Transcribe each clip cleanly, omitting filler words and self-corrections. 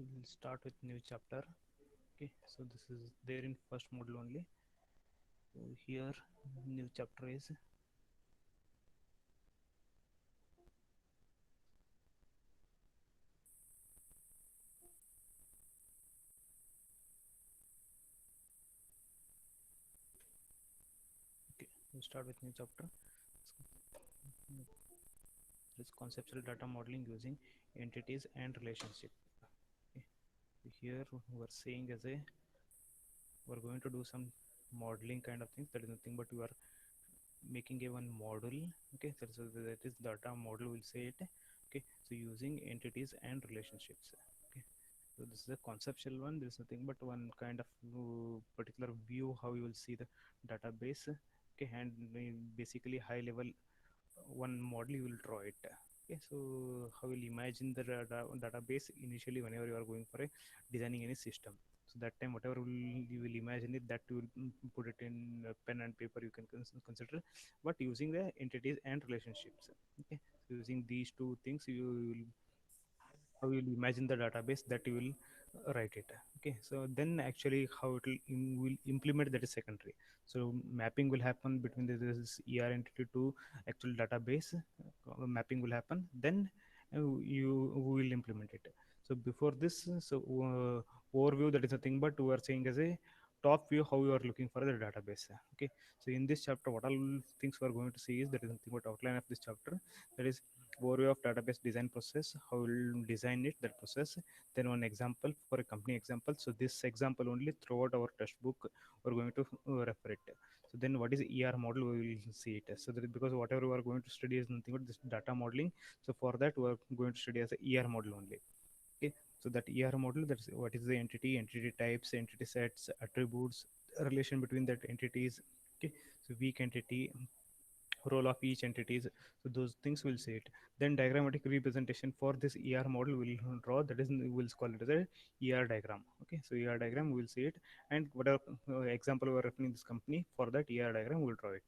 We'll start with new chapter. Okay, so this is there in first module only. So here new chapter is okay. We'll start with new chapter. It's conceptual data modeling using entities and relationship. Okay. Here we're saying as a we're going to do some modeling kind of things. That is nothing but we are making a one model. Okay, so that is data model. We'll say it. Okay, so using entities and relationships. Okay, so this is a conceptual one. There is nothing but one kind of particular view how you will see the database. Okay, and basically high level one model you will draw it. Okay, so how will imagine the database initially whenever you are going for a designing any system. So that time whatever you will imagine it, that you will put it in pen and paper, you can consider, but using the entities and relationships. Okay, so using these two things you will how you will imagine the database that you will write it. Okay, so then actually how it will implement, that is secondary. So mapping will happen between this er entity to actual database. Mapping will happen, then you will implement it. So before this, overview, that is nothing but we are saying as a top view how you are looking for the database. Okay, so in this chapter what all things we are going to see is, that is nothing but outline of this chapter. That is overview of database design process, how we'll design it, that process. Then one example for a company example. So this example only throughout our textbook we're going to refer it. So then what is ER model, we will see it. So that is because whatever we are going to study is nothing but this data modeling. So for that we are going to study as a ER model only. Okay, so that ER model, that's what is the entity, entity types, entity sets, attributes, relation between that entities. Okay, so weak entity, role of each entities, so those things will see it. Then diagrammatic representation for this er model will draw, that is we'll call it as a er diagram. Okay, so er diagram we will see it, and whatever example we are referring this company, for that er diagram we'll draw it.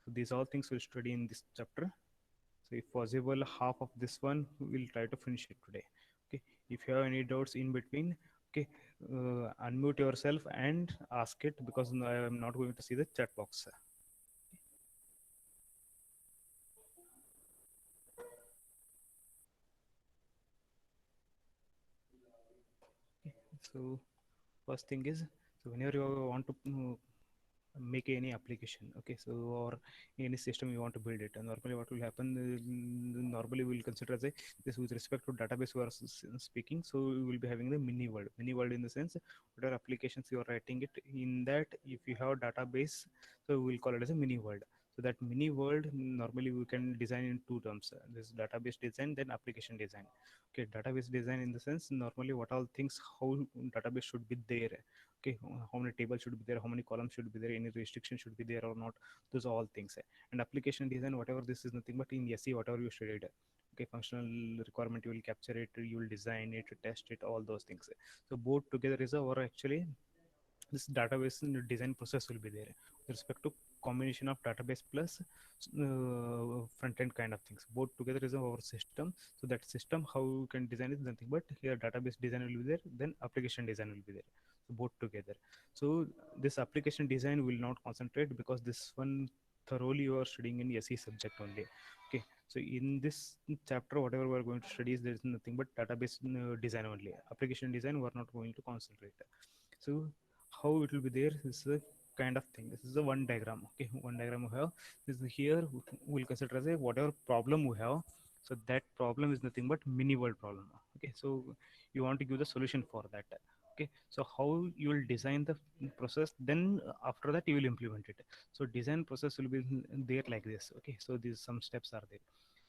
So these all things we'll study in this chapter. So if possible half of this one we'll try to finish it today. Okay, if you have any doubts in between, okay, unmute yourself and ask it, because I am not going to see the chat box. So first thing is, so whenever you want to make any application, okay, so or any system you want to build it, and normally what will happen, normally we will consider as a, this with respect to database we are speaking. So we will be having the mini world in the sense, whatever applications you are writing it in that, if you have database, so we will call it as a mini world. So that mini world normally we can design in two terms, this database design, then application design. Okay, database design in the sense, normally what all things, how database should be there. Okay, how many tables should be there, how many columns should be there, any restriction should be there or not, those are all things. And application design, whatever, this is nothing but in SE whatever you studied. Okay, functional requirement, you will capture it, you will design it, test it, all those things. So both together is our actually this database design process will be there with respect to combination of database plus front end kind of things. Both together is our system. So that system how you can design is nothing but, here database design will be there, then application design will be there. So both together. So this application design will not concentrate, because this one thoroughly you are studying in SE subject only. Okay, so in this chapter whatever we are going to study is, there is nothing but database design only. Application design we are not going to concentrate. So how it will be there, this is a kind of thing, this is a one diagram. Okay, one diagram we have, this is here we'll consider as a whatever problem we have. So that problem is nothing but mini world problem. Okay, so you want to give the solution for that. Okay, so how you will design the process, then after that you will implement it. So design process will be there like this. Okay, so these some steps are there.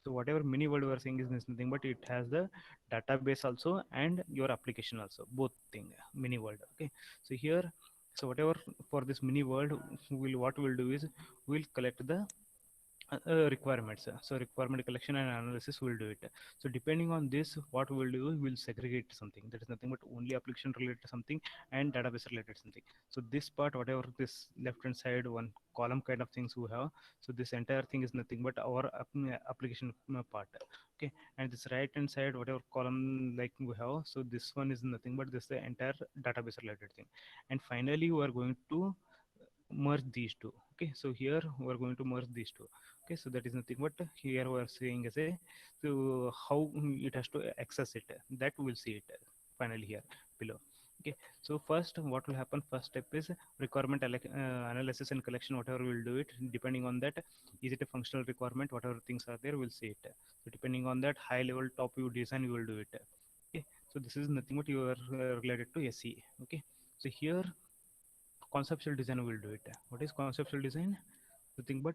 So whatever mini world we are saying is nothing but, it has the database also and your application also, both thing, mini world. Okay, so here, so whatever for this mini world, will what we'll do is, we'll collect the requirements. So requirement collection and analysis will do it. So depending on this, what we will do, we will segregate something. That is nothing but only application related something and database related something. So this part, whatever this left hand side one column kind of things we have, so this entire thing is nothing but our application part. Okay, and this right hand side, whatever column like we have, so this one is nothing but this the entire database related thing. And finally, we are going to merge these two. Okay, so here we are going to merge these two. Okay, so that is nothing but here we are saying as a, so how it has to access it, that we will see it finally here below. Okay, so first what will happen, first step is requirement analysis and collection, whatever we will do it depending on that, is it a functional requirement, whatever things are there we'll see it. So depending on that high level top view design you will do it. Okay, so this is nothing but you are related to SE. Okay, so here conceptual design will do it. What is conceptual design? Nothing but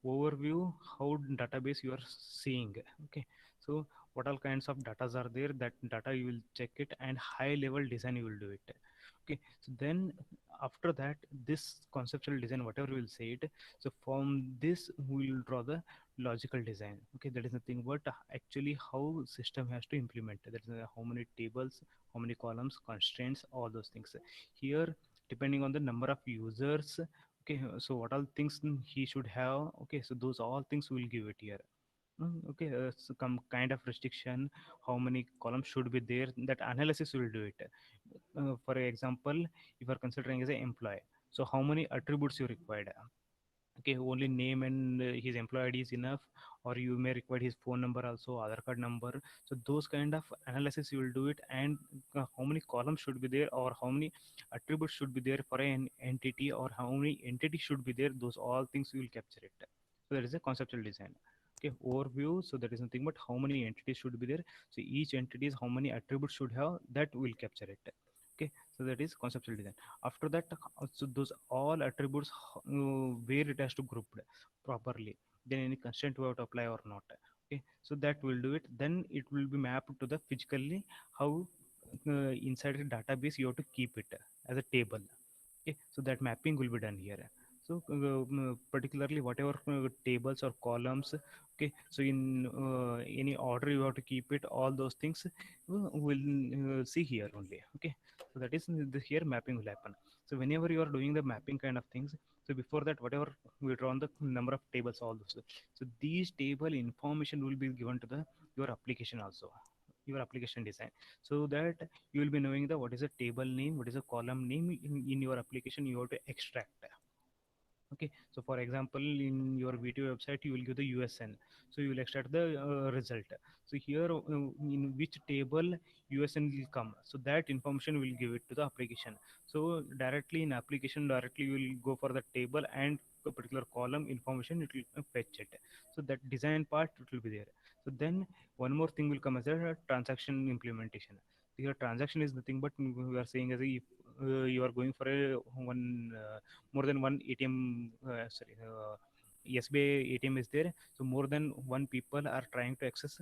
overview how database you are seeing. Okay, so what all kinds of datas are there, that data you will check it, and high level design you will do it. Okay, so then after that, this conceptual design whatever we will say it, so from this we will draw the logical design. Okay, that is nothing but actually how system has to implement, that is how many tables, how many columns, constraints, all those things here, depending on the number of users. Okay, so what all things he should have. Okay, so those all things will give it here. Okay, so some kind of restriction, how many columns should be there, that analysis will do it. For example, if you are considering as an employee, so how many attributes you required. Okay, only name and his employee ID is enough, or you may require his phone number also, other card number. So those kind of analysis you will do it, and how many columns should be there, or how many attributes should be there for an entity, or how many entities should be there, those all things you will capture it. So that is a conceptual design. Okay, overview, so that is nothing but how many entities should be there, so each entity is how many attributes should have, that will capture it. Okay, so that is conceptual design. After that, so those all attributes, where it has to grouped properly, then any constraint we have to apply or not. Okay, so that will do it. Then it will be mapped to the physically how inside the database you have to keep it as a table. Okay, so that mapping will be done here. So particularly whatever tables or columns. Okay, so in any order you have to keep it, all those things will see here only. Okay, so that is the here mapping will happen. So whenever you are doing the mapping kind of things, so before that whatever we draw on the number of tables, all those, so these table information will be given to the your application also, your application design, so that you will be knowing the what is a table name, what is a column name in your application you have to extract. Okay, so for example in your video website you will give the USN, so you will extract the result. So here in which table USN will come, so that information will give it to the application. So directly in application directly you will go for the table and a particular column information it will fetch it. So that design part it will be there. So then one more thing will come as a transaction implementation. Here transaction is nothing but we are saying as if you are going for a one more than one ATM, SBI ATM is there. So more than one people are trying to access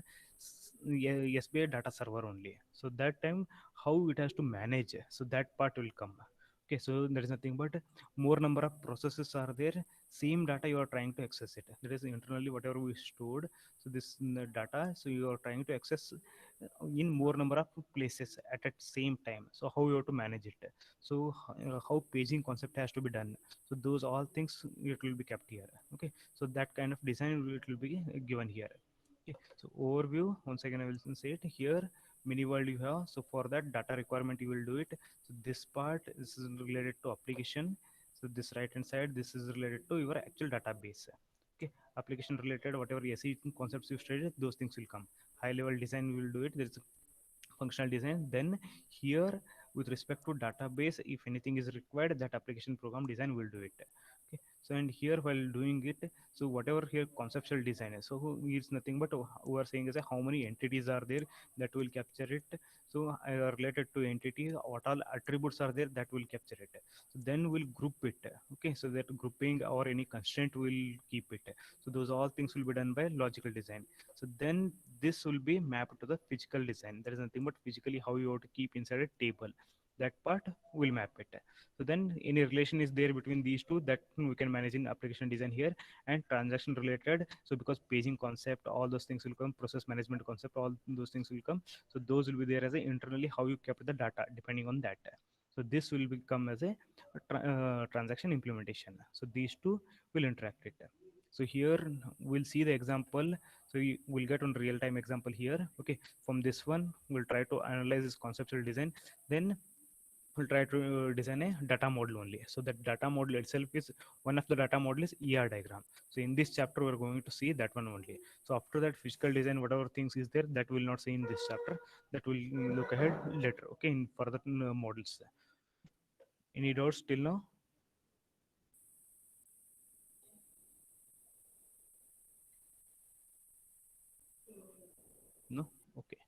SBI data server only. So that time how it has to manage. So that part will come. Okay, so there is nothing but more number of processes are there. Same data you are trying to access it. That is internally whatever we stored. So this data. So you are trying to access in more number of places at same time. So how you have to manage it, so how paging concept has to be done, so those all things it will be kept here. Okay, so that kind of design it will be given here. Okay, so overview once again I will say it here, mini world you have, so for that data requirement you will do it. So this part is related to application, so this right hand side this is related to your actual database. Okay, application related whatever SE concepts you studied, those things will come. High level design we will do it, there is functional design. Then here with respect to database, if anything is required, that application program design will do it. Okay, so and here while doing it, so whatever here conceptual design is, so it's nothing but we are saying is how many entities are there, that will capture it. So related to entity what all attributes are there, that will capture it. So then we'll group it. Okay, so that grouping or any constraint will keep it. So those all things will be done by logical design. So then this will be mapped to the physical design. There is nothing but physically how you have to keep inside a table. that part will map it. So then any relation is there between these two, that we can manage in application design here. And transaction related, so because paging concept, all those things will come, process management concept, all those things will come. So those will be there as a internally how you kept the data depending on that. So this will become as a transaction implementation. So these two will interact it. So here we'll see the example. So you will get on real time example here. Okay, from this one we'll try to analyze this conceptual design. Then we'll try to design a data model only. So that data model itself is, one of the data model is ER diagram. So in this chapter we're going to see that one only. So after that physical design, whatever things is there, that will not see in this chapter, that will look ahead later. Okay, in further models. Any doubts till now? No. Okay,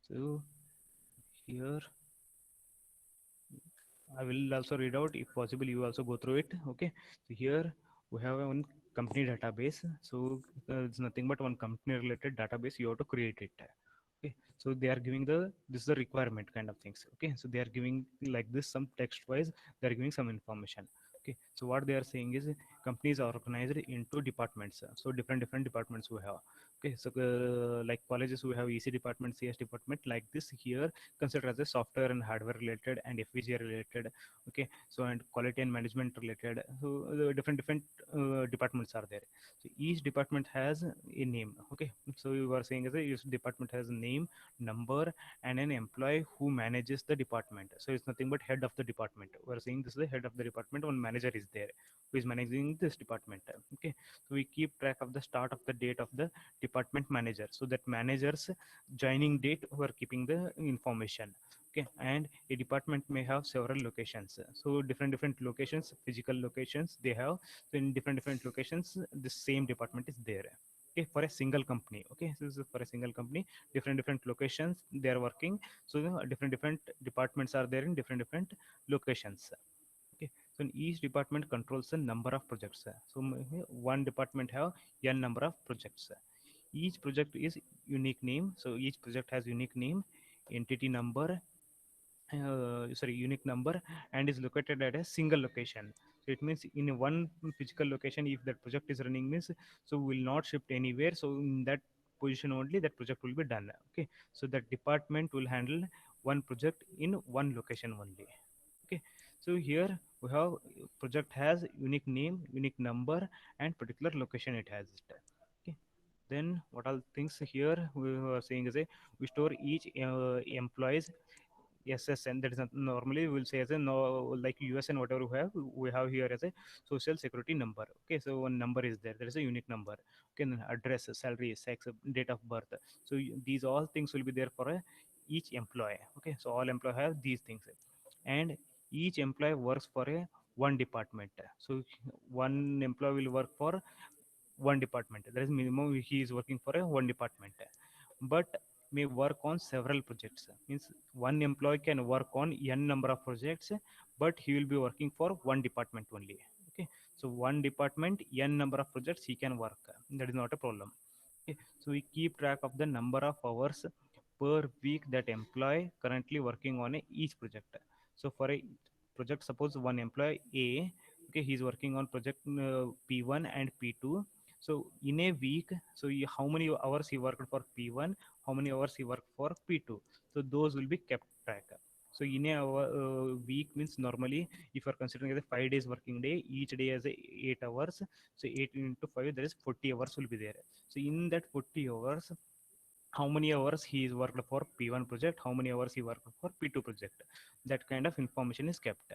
so here I will also read out, if possible you also go through it. Okay, so here we have one company database. So it's nothing but one company related database, you have to create it. Okay, so they are giving the, this is the requirement kind of things. Okay, so they are giving like this, some text wise they are giving some information. Okay, so what they are saying is companies are organized into departments. So different departments we have. Okay, so like colleges we have EC department, CS department, like this here considered as a software and hardware related and FPGA related. Okay, so and quality and management related. So the different departments are there. So each department has a name. Okay, so you are saying as a, each department has a name, number, and an employee who manages the department. So it's nothing but head of the department. We are saying this is the head of the department. One manager is there who is managing this department. Okay, so we keep track of the start of the date of the department manager, so that managers joining date we're keeping the information. Okay, and a department may have several locations. So different locations, physical locations they have. So in different locations the same department is there. Okay, for a single company. Okay, so this is for a single company, different locations they are working. So different departments are there in different locations. Okay, so in each department controls the number of projects. So one department have n number of projects. Each project is unique name. So each project has unique name, entity number, sorry, unique number, and is located at a single location. So it means in one physical location, if that project is running means, so we will not shift anywhere. So in that position only that project will be done. Okay, so that department will handle one project in one location only. Okay, so here we have project has unique name, unique number, and particular location it has it. Okay, then what all things here we are saying is a, we store each employees SSN, that is not, normally we will say as a no, like USN whatever we have here as a social security number. Okay, so one number is there, there is a unique number. Okay, then address, salary, sex, date of birth. So these all things will be there for each employee. Okay, so all employee have these things, and each employee works for a one department. So one employee will work for one department, that is minimum he is working for a one department, but may work on several projects. Means one employee can work on n number of projects, but he will be working for one department only. Okay, so one department n number of projects he can work, that is not a problem. Okay, so we keep track of the number of hours per week that employee currently working on each project. So for a project, suppose one employee A, okay, he's working on project P1 and P2. So in a week, so how many hours he worked for P1, how many hours he worked for P2. So those will be kept track. So in a week means normally, if you are considering as a 5 days working day, each day has a 8 hours. So 8 into 5, there is 40 hours will be there. So in that 40 hours, how many hours he is worked for P1 project, how many hours he worked for P2 project. That kind of information is kept.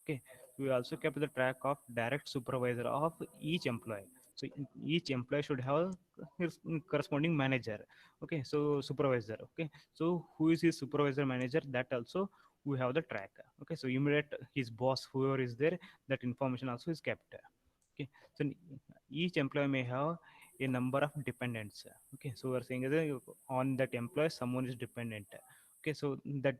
Okay, we also kept the track of direct supervisor of each employee. So each employee should have his corresponding manager. Okay, so supervisor. Okay, so who is his supervisor manager, that also we have the track. Okay, so immediate his boss, whoever is there, that information also is kept. Okay, so each employee may have a number of dependents. Okay, so we're saying that on that employee someone is dependent. Okay, so that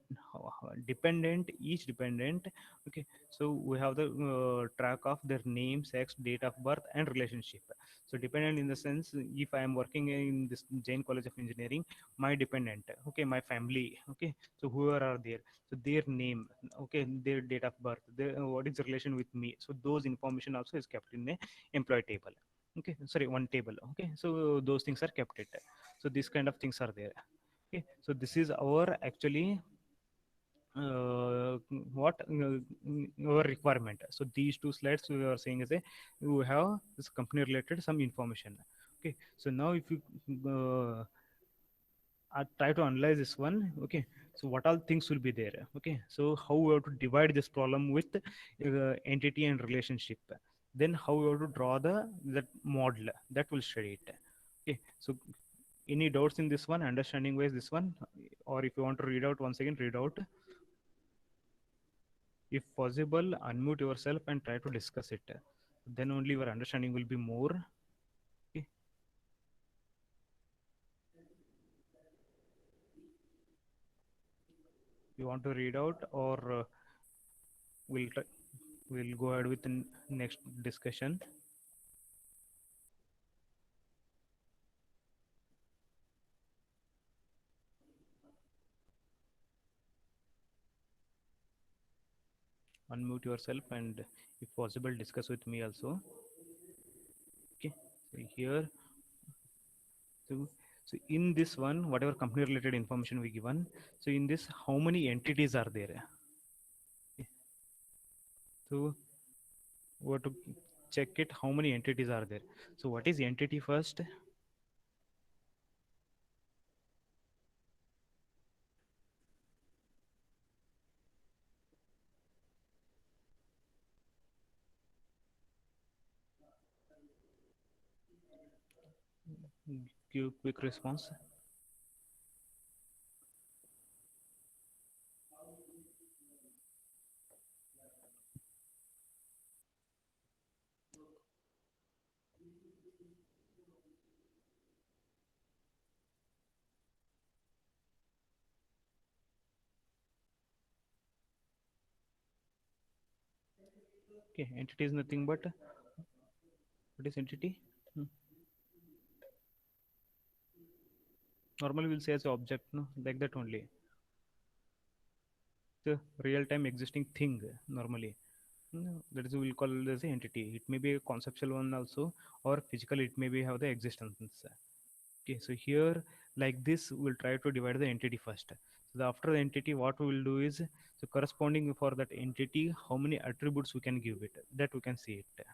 dependent, each dependent, okay, so we have the track of their name, sex, date of birth, and relationship. So dependent in the sense, if I am working in this Jain College of Engineering, my dependent, okay, my family, okay, so whoever are there, so their name, okay, their date of birth, their, what is the relation with me, so those information also is kept in a employee table. Okay, sorry, one table. Okay, so those things are kept it. So these kind of things are there. Okay, so this is our actually what our requirement. So these two slides we are saying is a you have this company related some information. Okay, so now if you try to analyze this one, okay, so what all things will be there. Okay, so how we have to divide this problem with entity and relationship, then how we have to draw the that model that will study it. Okay, so any doubts in this one, understanding wise this one, or if you want to read out once again, read out. If possible, unmute yourself and try to discuss it. Then only your understanding will be more. Okay. You want to read out, or we'll try, we'll go ahead with the next discussion. Unmute yourself and, if possible, discuss with me also. Okay. So here, so, so in this one, whatever company related information we given, so in this, how many entities are there? Okay. So we to check it, how many entities are there. So what is entity first? Give quick response. Okay, entity is nothing but, what is entity? Hmm. Normally we'll say as object, no, like that only. The real time existing thing normally. No, that is we'll call it as a entity. It may be a conceptual one also, or physical. It may be have the existence. Okay, so here like this, we'll try to divide the entity first. So after the entity, what we will do is, so corresponding for that entity, how many attributes we can give it. That we can see it.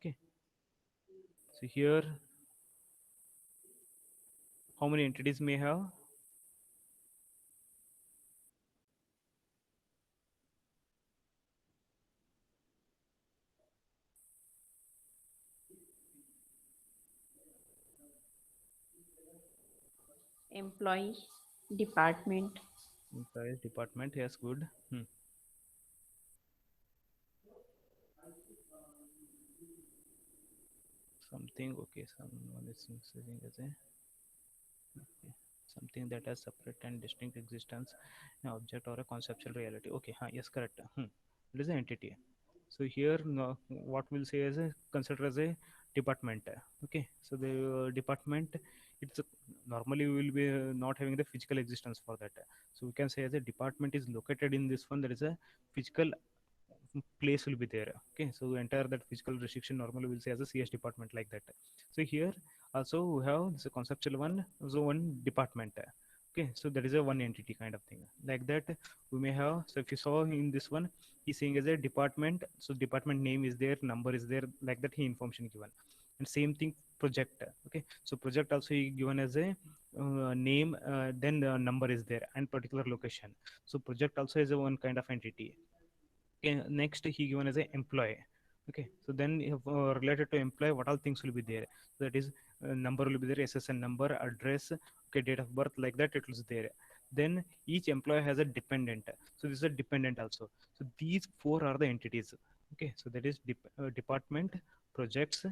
Okay, so here how many entities may have? Employee, department, Employees, department, yes, good. Hmm. Something, okay, someone is saying as a, okay, something that has separate and distinct existence, an object or a conceptual reality. Okay, huh, yes, correct. It is an entity. So here, no, what we'll say as a consider as a department. Okay, so the department, it's a, normally we will be not having the physical existence for that. So we can say as a department is located in this one. There is a physical place will be there. Okay, so entire that physical restriction normally will say as a CS department, like that. So here also we have this conceptual one, so one department. Okay, so that is a one entity kind of thing, like that we may have. So if you saw in this one, he's saying as a department, so department name is there, number is there, like that he information given. And same thing project. Okay, so project also he given as a name, then the number is there and particular location. So project also is a one kind of entity. Okay, next he given as a employee. Okay, so then related to employee, what all things will be there? So that is number will be there, SSN number, address, okay, date of birth, like that it was there. Then each employee has a dependent, so this is a dependent also. So these four are the entities. Okay, so that is department, projects,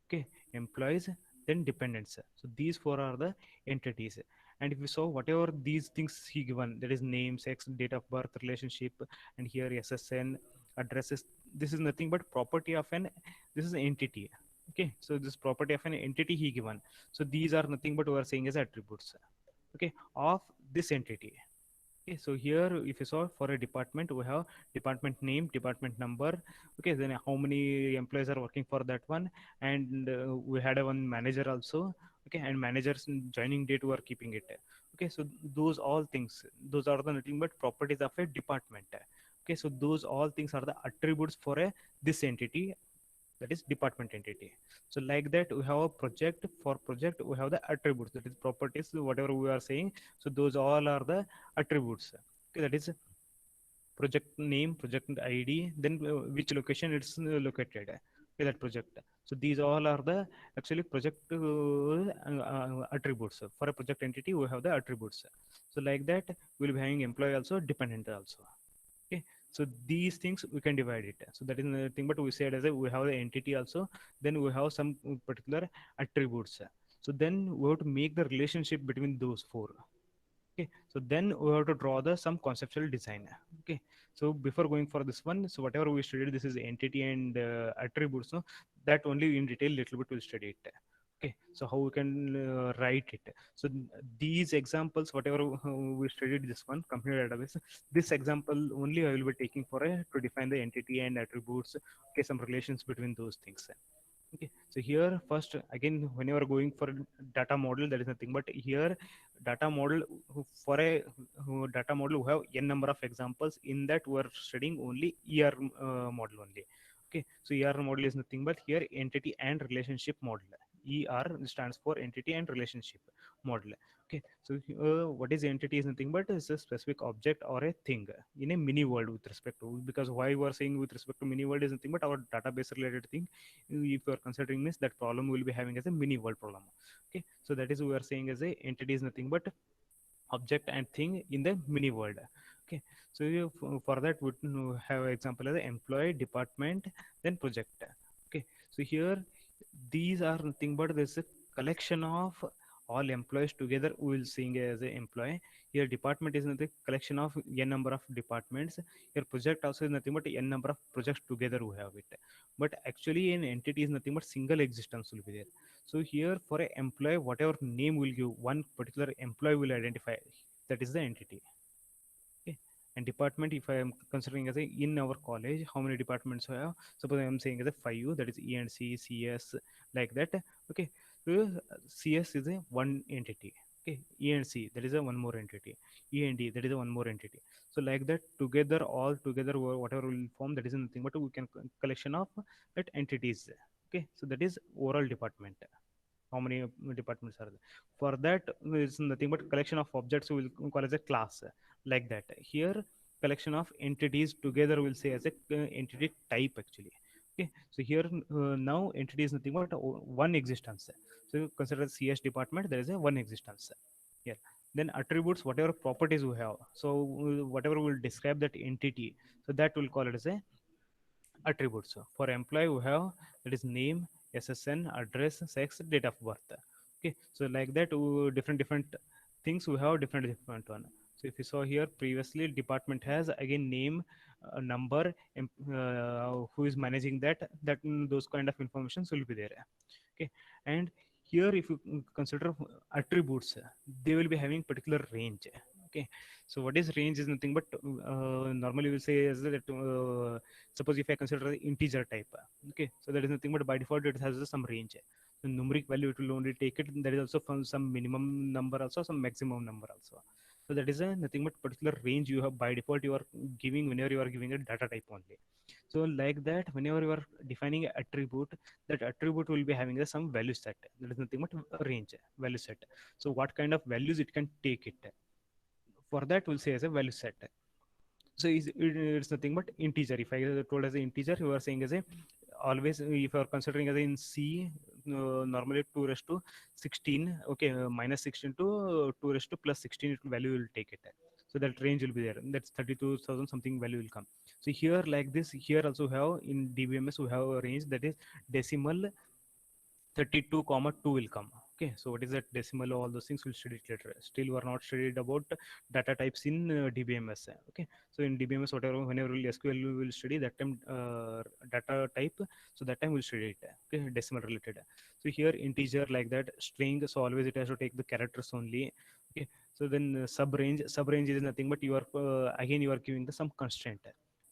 okay, employees, then dependents. So these four are the entities. And if we saw whatever these things he given, that is name, sex, date of birth, relationship, and here SSN, addresses, this is nothing but property of an, this is an entity. Okay, so this property of an entity he given, so these are nothing but we are saying as attributes, okay, of this entity. Okay, so here if you saw for a department, we have department name, department number. Okay, then how many employees are working for that one, and we had a one manager also. Okay, and managers joining date we are keeping it. Okay, so those all things, those are the nothing but properties of a department. Okay, so those all things are the attributes for a this entity, that is department entity. So like that we have a project, for project we have the attributes, that is properties, whatever we are saying. So those all are the attributes. Okay, that is project name, project ID, then which location it's located, okay, that project. So these all are the actually project attributes. For a project entity we have the attributes. So like that we'll be having employee also, dependent also. Okay, so these things we can divide it. So that is another thing, but we said as a, we have the entity also, then we have some particular attributes. So then we have to make the relationship between those four. Okay, so then we have to draw the some conceptual design. Okay, so before going for this one, so whatever we studied, this is entity and attributes, no, that only in detail little bit we'll study it. Okay, so how we can write it. So these examples, whatever we studied this one company database, this example only I will be taking for a to define the entity and attributes. Okay, some relations between those things. Okay, so here first again, whenever going for data model, there is nothing but here data model, for a data model we have n number of examples. In that we are studying only ER model only. Okay, so ER model is nothing but here entity and relationship model. ER stands for entity and relationship model. Okay, so what is entity is nothing but is a specific object or a thing in a mini world with respect to, because why we are saying with respect to mini world is nothing but our database related thing. If you are considering this, that problem we will be having as a mini world problem. Okay, so that is we are saying as a entity is nothing but object and thing in the mini world. Okay, so you, for that we have example as a employee, department, then project. Okay, so here these are nothing but this a collection of all employees together we will seeing as a employee. Here department is nothing collection of n number of departments. Here project also is nothing but n number of projects together we have it. But actually an entity is nothing but single existence will be there. So here for a employee, whatever name will give, one particular employee will identify, that is the entity. Okay, and department, if I am considering as a in our college how many departments we have, suppose I am saying as a 5, that is E and C, CS, like that. Okay, so CS is a one entity. Okay, E and C, that is a one more entity. E and D, that is a one more entity. So like that together, all together whatever will form, that is nothing but we can collection of that entities. Okay, so that is overall department. How many departments are there? For that is nothing but collection of objects we will call as a class, like that. Here collection of entities together we'll say as a entity type actually. Okay, so here now entity is nothing but one existence. So you consider CS department, there is a one existence here. Then attributes, whatever properties we have, so whatever will describe that entity, so that will call it as a attributes. For employee we have, that is name, SSN, address, sex, date of birth. Okay, so like that different things we have different one. So if you saw here previously, department has again name, number, who is managing that those kind of informations will be there. Okay, and here if you consider attributes, they will be having particular range. Okay, so what is range is nothing but normally we'll say is that suppose if I consider the integer type, okay, so that is nothing but by default it has some range. So numeric value it will only take it. There is also from some minimum number also, some maximum number also. So that is a nothing but particular range you have by default you are giving whenever you are giving a data type only. So like that, whenever you are defining an attribute, that attribute will be having a some value set. That is nothing but a range value set. So what kind of values it can take it. For that we'll say as a value set. So it's nothing but integer. If I told as an integer, you are saying as a always if you are considering as in C, normally 2 raised to 16, okay, minus 16 to 2 raised to plus 16 value will take it. So that range will be there. That's 32,000 something value will come. So here like this, here also have in DBMS we have a range, that is decimal 32 comma 2 will come. Okay, so what is that decimal, all those things we'll study it later. Still we are not studied about data types in DBMS. Okay, so in DBMS, whatever, whenever we'll SQL we will study that time data type, so that time we'll study it. Okay, decimal related. So here integer like that, string, so always it has to take the characters only. Okay, so then sub range is nothing but you are again you are giving the some constraint.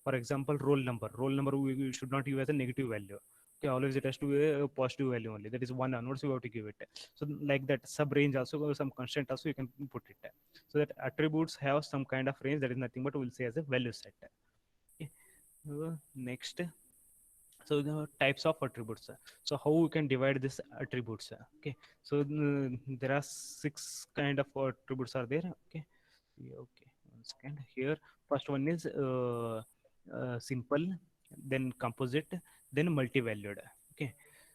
For example, roll number we should not give as a negative value. Okay, always it has to be a positive value only, that is one onwards you have to give it. So like that sub range also, some constant also you can put it. So that attributes have some kind of range, that is nothing but we'll say as a value set. Okay. Next, so the types of attributes. So how we can divide this attributes? Okay, so there are six kind of attributes are there. Okay. Yeah, okay, one second here. First one is simple, then composite, then multi-valued. Okay,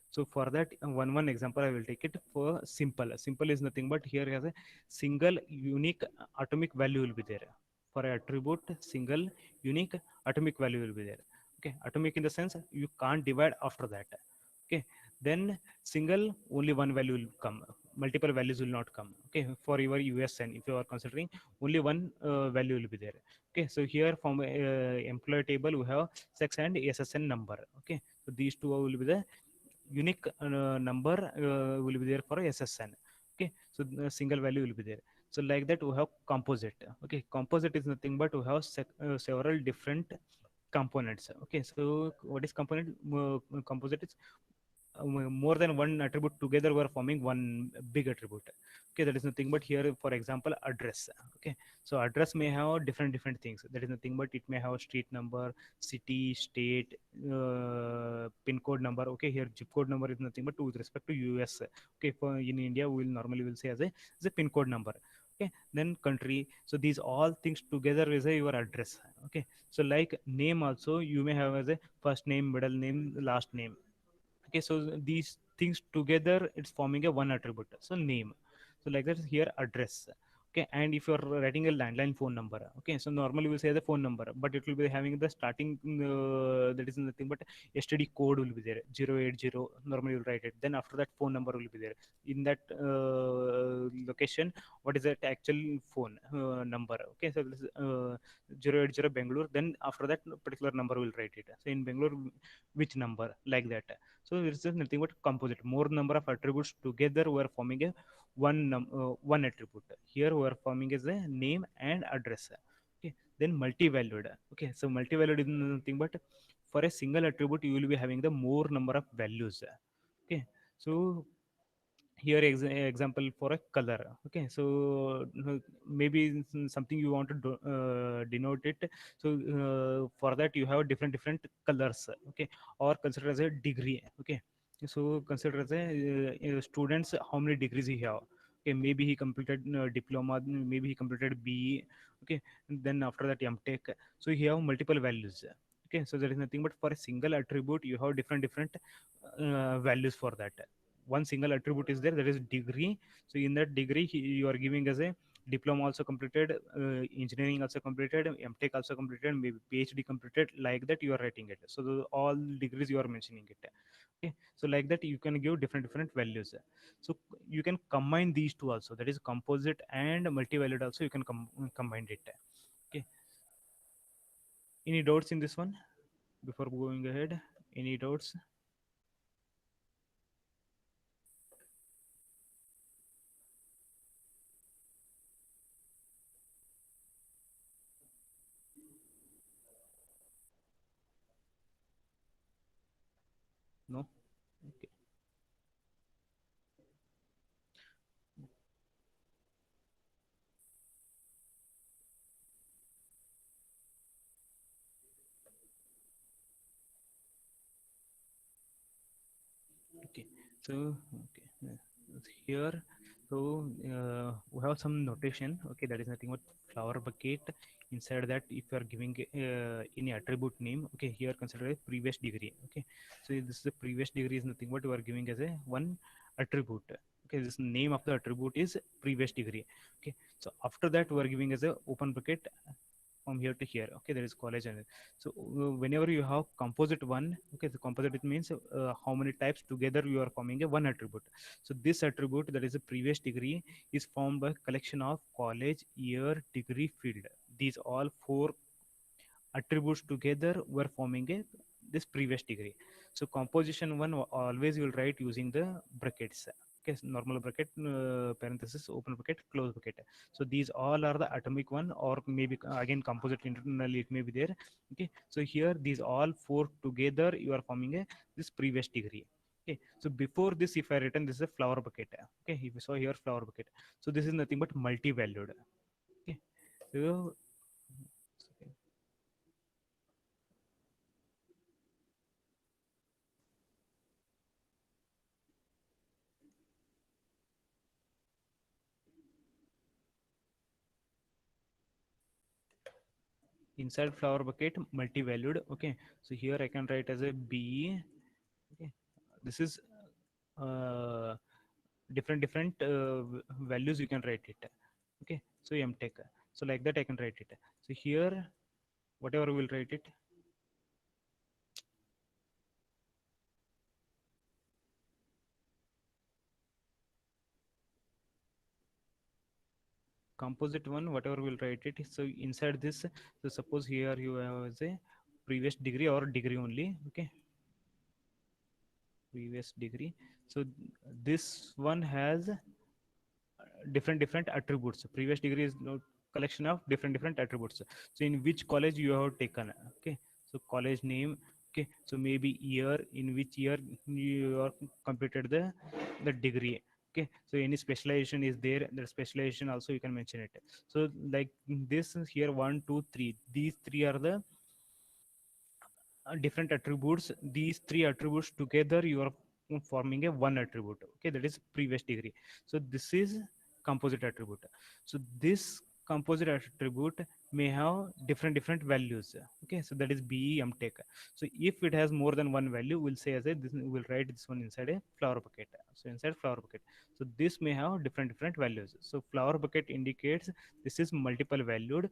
so for that one example I will take it for simple. Simple is nothing but here has a single unique atomic value will be there. For a attribute, single unique atomic value will be there. Okay, atomic in the sense you can't divide after that. Okay, then single, only one value will come, multiple values will not come. Okay, for your USN, if you are considering, only one value will be there. Okay, so here from employee table we have sex and SSN number. Okay, so these two will be the unique number will be there for SSN. Okay, so the single value will be there. So like that we have composite. Okay, composite is nothing but we have several different components. Okay, so what is component? Composite is more than one attribute together were forming one big attribute. Okay, that is nothing but here, for example, address. Okay, so address may have different things, that is nothing but it may have street number, city, state, pin code number. Okay, here zip code number is nothing but with respect to US. Okay, for in India we will normally will say as a pin code number. Okay, then country, so these all things together is a your address. Okay, so like name also you may have as a first name, middle name, last name. Okay, so these things together it's forming a one attribute, so name. So like that here address. Okay, and if you're writing a landline phone number, okay, so normally we'll say the phone number, but it will be having the starting that is nothing but STD code will be there, 080, normally you'll write it, then after that phone number will be there. In that location, what is that actual phone number? Okay, so this is 080 Bangalore, then after that particular number will write it. So in Bangalore, which number, like that. So it's just nothing but composite. More number of attributes together were forming a one attribute. Here we are forming as a name and address. Okay. Then multi-valued. Okay. So multi-valued is nothing but for a single attribute you will be having the more number of values. Okay. So here example for a color. Okay, so maybe something you want to denote it. So for that you have different colors. Okay, or consider as a degree. Okay, so consider as a students how many degrees he have. Okay, maybe he completed diploma, maybe he completed BE. Okay, and then after that MTech. So he have multiple values. Okay, so there is nothing but for a single attribute you have different values for that. One single attribute is there, that is degree. So in that degree you are giving as a diploma also completed, engineering also completed, MTech also completed, maybe PhD completed, like that you are writing it. So all degrees you are mentioning it. Okay, so like that you can give different values. So you can combine these two also, that is composite and multivalued also you can combine it. Okay, any doubts in this one before going ahead? Any doubts? No. Okay. Okay, so okay, here, so we have some notation. Okay, that is nothing but flower bucket. Inside that, if you are giving any attribute name, okay, here consider a previous degree. Okay, so this is the previous degree is nothing but you are giving as a one attribute. Okay, this name of the attribute is previous degree. Okay, so after that we are giving as a open bucket from here to here. Okay, there is college. And so whenever you have composite one, okay, the composite, it means how many types together you are forming a one attribute. So this attribute, that is a previous degree, is formed by collection of college, year, degree, field. These all four attributes together were forming a this previous degree. So composition one always you will write using the brackets. Okay, so normal bracket, parenthesis, open bracket, close bracket. So these all are the atomic one, or maybe again composite internally it may be there. Okay, so here these all four together you are forming a this previous degree. Okay, so before this, if I written this is a flower bucket. Okay, if you saw here flower bucket, so this is nothing but multi-valued. Okay, so inside flower bucket multi-valued. Okay, so here I can write as a b. Okay, this is uh, different values you can write it. Okay, so mtech, so like that I can write it. So here whatever we'll write it, composite one, whatever we'll write it. So inside this, so suppose here you have as a previous degree or degree only. Okay, previous degree. So this one has different attributes. Previous degree is no collection of different attributes. So in which college you have taken. Okay, so college name. Okay, so maybe year, in which year you are completed the degree. Okay, so any specialization is there, the specialization also you can mention it. So like this is here, one, two, three, these three are the different attributes. These three attributes together you are forming a one attribute. Okay, that is previous degree. So this is composite attribute. So this composite attribute may have different values. Okay, so that is be mtech. So if it has more than one value, we'll say as a this, we'll write this one inside a flower bucket. So inside flower bucket, so this may have different values. So flower bucket indicates this is multiple valued.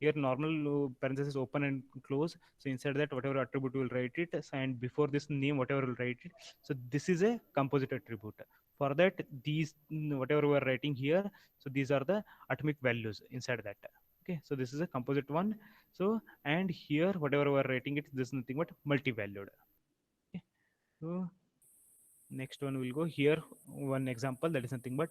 Here normal parenthesis open and close. So inside that whatever attribute will write it, and before this name whatever will write it. So this is a composite attribute. For that, these whatever we are writing here, so these are the atomic values inside that. Okay, so this is a composite one. So and here whatever we are writing it, this is nothing but multi-valued. Okay, so next one will go here. One example, that is nothing but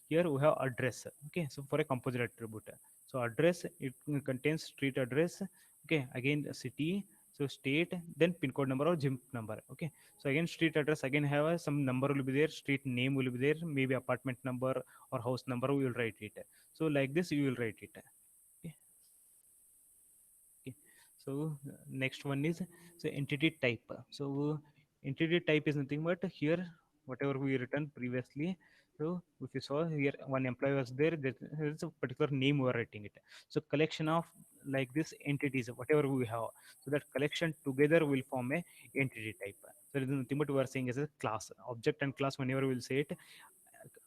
here we have address. Okay, so for a composite attribute, so address, it contains street address. Okay, again city, so state, then pin code number or gym number. Okay, so again street address, again have some number will be there, street name will be there, maybe apartment number or house number we will write it. So like this you will write it. Okay, okay. So next one is, so entity type. So entity type is nothing but here whatever we written previously. So if you saw here, one employee was there, there is a particular name we are writing it. So collection of like this entities whatever we have, so that collection together will form a entity type. So there is nothing but we are saying as a class, object and class. Whenever we will say it,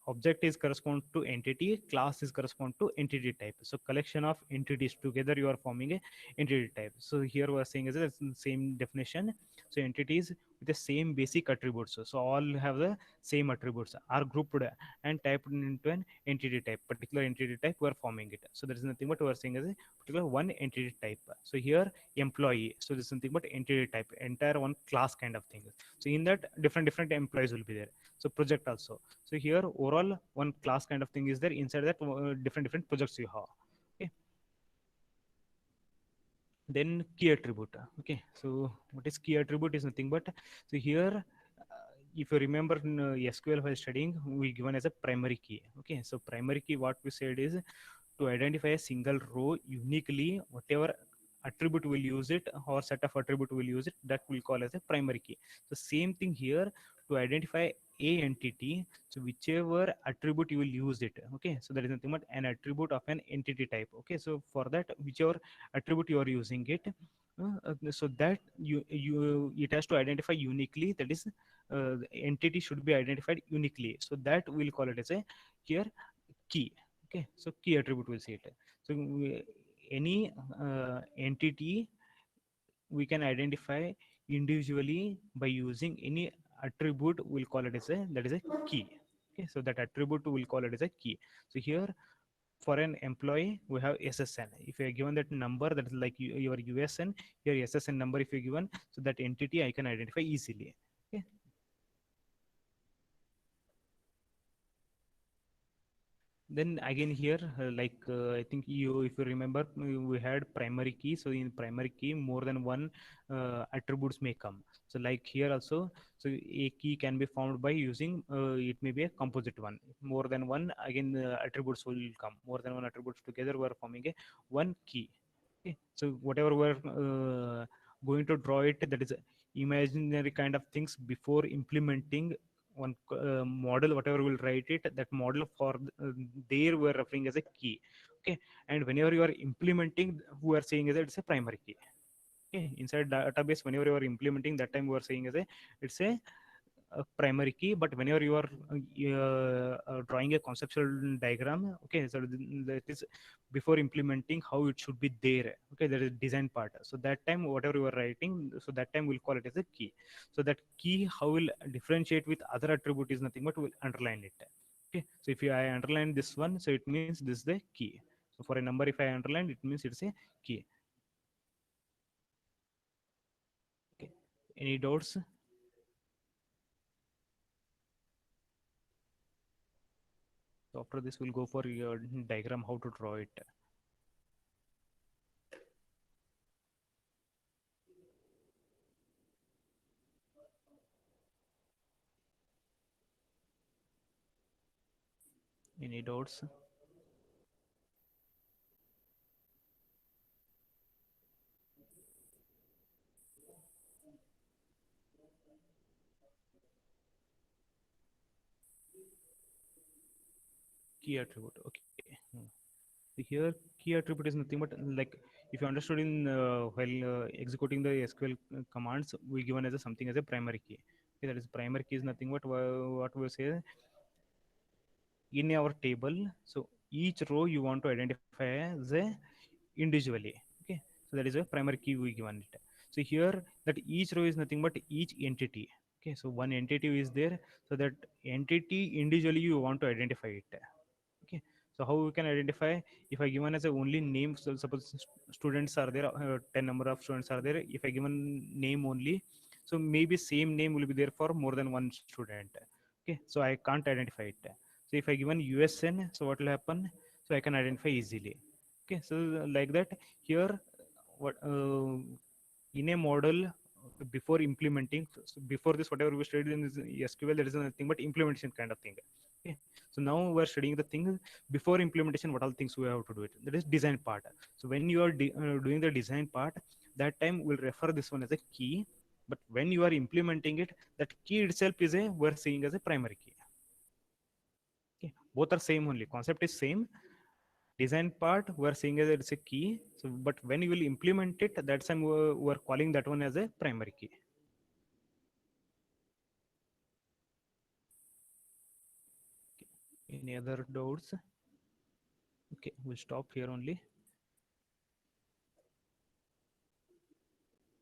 object is correspond to entity, class is correspond to entity type. So collection of entities together you are forming a entity type. So here we are saying is the same definition. So entities with the same basic attributes, so all have the same attributes, are grouped and typed into an entity type, particular entity type we are forming it. So there is nothing but we are saying as a particular one entity type. So here employee, so this is nothing but entity type, entire one class kind of thing. So in that different employees will be there. So project also, so here overall one class kind of thing is there. Inside that different projects you have. Okay, then key attribute. Okay, so what is key attribute is nothing but, so here if you remember in SQL while studying, we given as a primary key. Okay, so primary key, what we said is to identify a single row uniquely, whatever attribute will use it or set of attribute will use it, that will call as a primary key. So same thing here, to identify a entity, so whichever attribute you will use it. Okay, so that is nothing but an attribute of an entity type. Okay, so for that whichever attribute you are using it, so that you it has to identify uniquely, that is the entity should be identified uniquely, so that we'll call it as a here key. Okay, so key attribute will see it. So any entity we can identify individually by using any attribute, we'll call it as a, that is a key. Okay, so that attribute we'll call it as a key. So here for an employee we have ssn. If you are given that number, that is like your usn, your ssn number if you given, so that entity I can identify easily. Okay, then again here I think you, if you remember, we had primary key. So in primary key more than one attributes may come. So like here also, so a key can be found by using it may be a composite one. More than one, again attributes will come, more than one attributes together we are forming a one key. Okay, so whatever we're going to draw it, that is imaginary kind of things before implementing one model, whatever we'll write it, that model for there we're referring as a key. Okay, and whenever you are implementing, we are saying is that it's a primary key. Okay, inside database whenever you are implementing, that time we are saying as a, it's a primary key. But whenever you are drawing a conceptual diagram, okay, so that is before implementing how it should be there. Okay, that is design part. So that time whatever you are writing, so that time we'll call it as a key. So that key how will differentiate with other attribute is nothing but we'll underline it. Okay, so if I underline this one, so it means this is the key. So for a number if I underline, it means it's a key. Okay, any doubts? So after this we'll go for your diagram how to draw it. Any doubts? Key attribute, okay. So here key attribute is nothing but like, if you understood in while executing the sql commands, we given as a something as a primary key. Okay, that is primary key is nothing but what we say in our table. So each row you want to identify as a individually. Okay, so that is a primary key we given it. So here that each row is nothing but each entity. Okay, so one entity is there, so that entity individually you want to identify it. Okay, so how we can identify, if I given as a only name, so suppose students are there, 10 number of students are there, if I given name only, so maybe same name will be there for more than one student. Okay, so I can't identify it. So if I given usn, so what will happen, so I can identify easily. Okay, so like that here, what in a model before implementing, so before this whatever we studied in sql, there is nothing but implementation kind of thing. Okay, so now we're studying the thing before implementation, what all things we have to do it, that is design part. So when you are doing the design part, that time we'll refer this one as a key. But when you are implementing it, that key itself is a, we're seeing as a primary key. Okay, both are same, only concept is same. Design part we're seeing as it's a key. So but when you will implement it, that time we're calling that one as a primary key. Any other doubts? Okay, we'll stop here only.